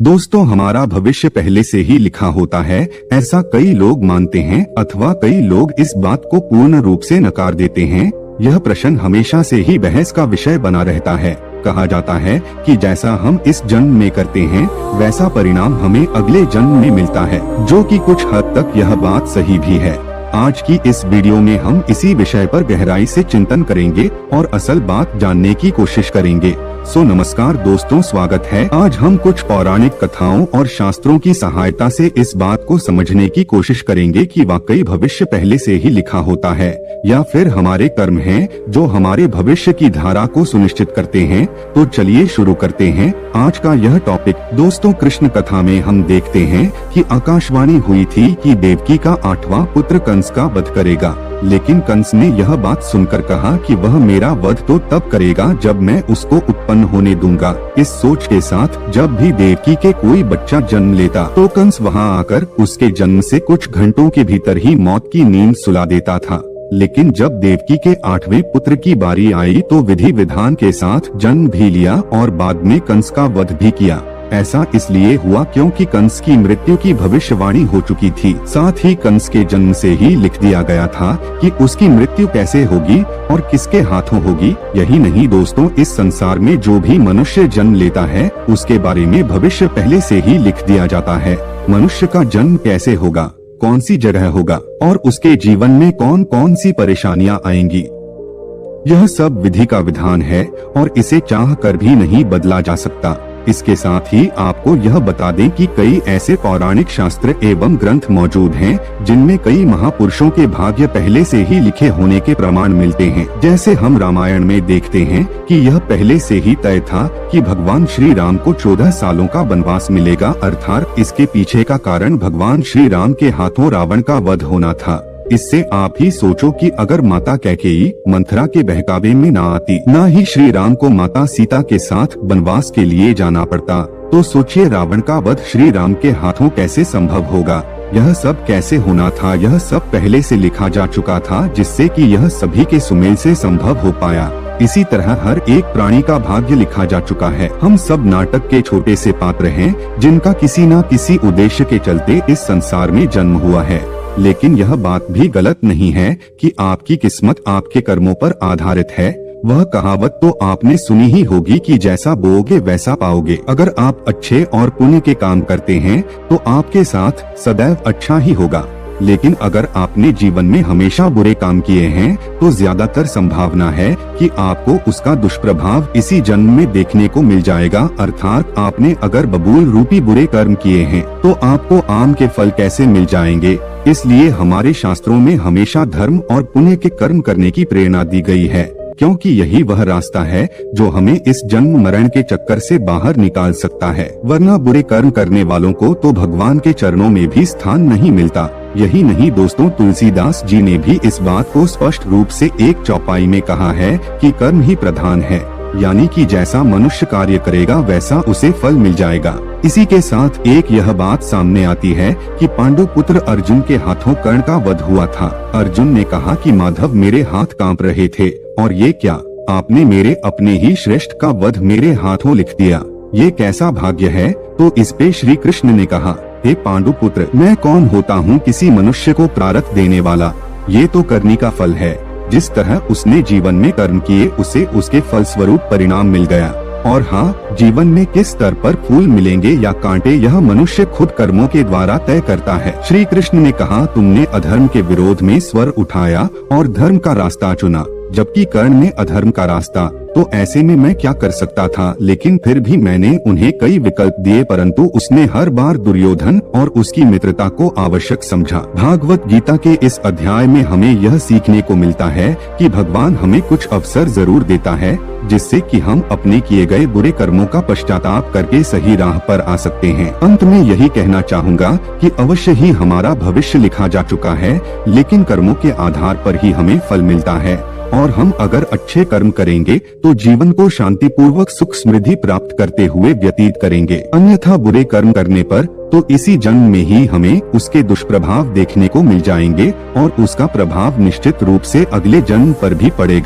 दोस्तों, हमारा भविष्य पहले से ही लिखा होता है, ऐसा कई लोग मानते हैं अथवा कई लोग इस बात को पूर्ण रूप से नकार देते हैं। यह प्रश्न हमेशा से ही बहस का विषय बना रहता है। कहा जाता है कि जैसा हम इस जन्म में करते हैं वैसा परिणाम हमें अगले जन्म में मिलता है, जो कि कुछ हद तक यह बात सही भी है। आज की इस वीडियो में हम इसी विषय पर गहराई से चिंतन करेंगे और असल बात जानने की कोशिश करेंगे। नमस्कार दोस्तों, स्वागत है। आज हम कुछ पौराणिक कथाओं और शास्त्रों की सहायता से इस बात को समझने की कोशिश करेंगे कि वाकई भविष्य पहले से ही लिखा होता है या फिर हमारे कर्म हैं जो हमारे भविष्य की धारा को सुनिश्चित करते हैं। तो चलिए शुरू करते हैं आज का यह टॉपिक। दोस्तों, कृष्ण कथा में हम देखते हैं कि आकाशवाणी हुई थी कि देवकी का 8वां पुत्र कंस का वध करेगा, लेकिन कंस ने यह बात सुनकर कहा कि वह मेरा वध तो तब करेगा जब मैं उसको उत्पन्न होने दूंगा। इस सोच के साथ जब भी देवकी के कोई बच्चा जन्म लेता तो कंस वहां आकर उसके जन्म से कुछ घंटों के भीतर ही मौत की नींद सुला देता था। लेकिन जब देवकी के 8वें पुत्र की बारी आई तो विधि विधान के साथ जन्म भी लिया और बाद में कंस का वध भी किया। ऐसा इसलिए हुआ क्योंकि कंस की मृत्यु की भविष्यवाणी हो चुकी थी। साथ ही कंस के जन्म से ही लिख दिया गया था कि उसकी मृत्यु कैसे होगी और किसके हाथों होगी। यही नहीं दोस्तों, इस संसार में जो भी मनुष्य जन्म लेता है उसके बारे में भविष्य पहले से ही लिख दिया जाता है। मनुष्य का जन्म कैसे होगा, कौन सी जगह होगा और उसके जीवन में कौन कौन सी परेशानियां आएंगी, यह सब विधि का विधान है और इसे चाह कर भी नहीं बदला जा सकता। इसके साथ ही आपको यह बता दें कि कई ऐसे पौराणिक शास्त्र एवं ग्रंथ मौजूद हैं जिनमें कई महापुरुषों के भाग्य पहले से ही लिखे होने के प्रमाण मिलते हैं। जैसे हम रामायण में देखते हैं कि यह पहले से ही तय था कि भगवान श्री राम को 14 सालों का वनवास मिलेगा, अर्थात इसके पीछे का कारण भगवान श्री राम के हाथों रावण का वध होना था। इससे आप ही सोचो कि अगर माता कैकेयी मंथरा के बहकावे में न आती, न ही श्री राम को माता सीता के साथ वनवास के लिए जाना पड़ता, तो सोचिए रावण का वध श्री राम के हाथों कैसे संभव होगा। यह सब कैसे होना था, यह सब पहले से लिखा जा चुका था, जिससे कि यह सभी के सुमेल से संभव हो पाया। इसी तरह हर एक प्राणी का भाग्य लिखा जा चुका है। हम सब नाटक के छोटे से पात्र हैं जिनका किसी न किसी उद्देश्य के चलते इस संसार में जन्म हुआ है। लेकिन यह बात भी गलत नहीं है कि आपकी किस्मत आपके कर्मों पर आधारित है। वह कहावत तो आपने सुनी ही होगी कि जैसा बोओगे वैसा पाओगे। अगर आप अच्छे और पुण्य के काम करते हैं तो आपके साथ सदैव अच्छा ही होगा, लेकिन अगर आपने जीवन में हमेशा बुरे काम किए हैं तो ज्यादातर संभावना है कि आपको उसका दुष्प्रभाव इसी जन्म में देखने को मिल जाएगा। अर्थात आपने अगर बबूल रूपी बुरे कर्म किए हैं तो आपको आम के फल कैसे मिल जाएंगे। इसलिए हमारे शास्त्रों में हमेशा धर्म और पुण्य के कर्म करने की प्रेरणा दी गई है, क्योंकि यही वह रास्ता है जो हमें इस जन्म मरण के चक्कर से बाहर निकाल सकता है। वरना बुरे कर्म करने वालों को तो भगवान के चरणों में भी स्थान नहीं मिलता। यही नहीं दोस्तों, तुलसीदास जी ने भी इस बात को स्पष्ट रूप से एक चौपाई में कहा है कि कर्म ही प्रधान है, यानी कि जैसा मनुष्य कार्य करेगा वैसा उसे फल मिल जाएगा। इसी के साथ एक यह बात सामने आती है कि पांडु पुत्र अर्जुन के हाथों कर्ण का वध हुआ था। अर्जुन ने कहा कि माधव, मेरे हाथ कांप रहे थे और ये क्या, आपने मेरे अपने ही श्रेष्ठ का वध मेरे हाथों लिख दिया, ये कैसा भाग्य है। तो इस पे श्री कृष्ण ने कहा, हे पांडु पुत्र, मैं कौन होता हूँ किसी मनुष्य को प्रारब्ध देने वाला, ये तो करनी का फल है। जिस तरह उसने जीवन में कर्म किए उसे उसके फल स्वरूप परिणाम मिल गया। और हाँ, जीवन में किस स्तर पर फूल मिलेंगे या कांटे यह मनुष्य खुद कर्मों के द्वारा तय करता है। श्री कृष्ण ने कहा, तुमने अधर्म के विरोध में स्वर उठाया और धर्म का रास्ता चुना, जबकि कर्ण ने अधर्म का रास्ता, तो ऐसे में मैं क्या कर सकता था। लेकिन फिर भी मैंने उन्हें कई विकल्प दिए, परंतु उसने हर बार दुर्योधन और उसकी मित्रता को आवश्यक समझा। भागवत गीता के इस अध्याय में हमें यह सीखने को मिलता है कि भगवान हमें कुछ अवसर जरूर देता है जिससे कि हम अपने किए गए बुरे कर्मों का पश्चाताप करके सही राह पर आ सकते हैं। अंत में यही कहना चाहूँगा कि अवश्य ही हमारा भविष्य लिखा जा चुका है, लेकिन कर्मों के आधार पर ही हमें फल मिलता है। और हम अगर अच्छे कर्म करेंगे तो जीवन को शांतिपूर्वक सुख समृद्धि प्राप्त करते हुए व्यतीत करेंगे। अन्यथा बुरे कर्म करने पर तो इसी जन्म में ही हमें उसके दुष्प्रभाव देखने को मिल जाएंगे और उसका प्रभाव निश्चित रूप से अगले जन्म पर भी पड़ेगा।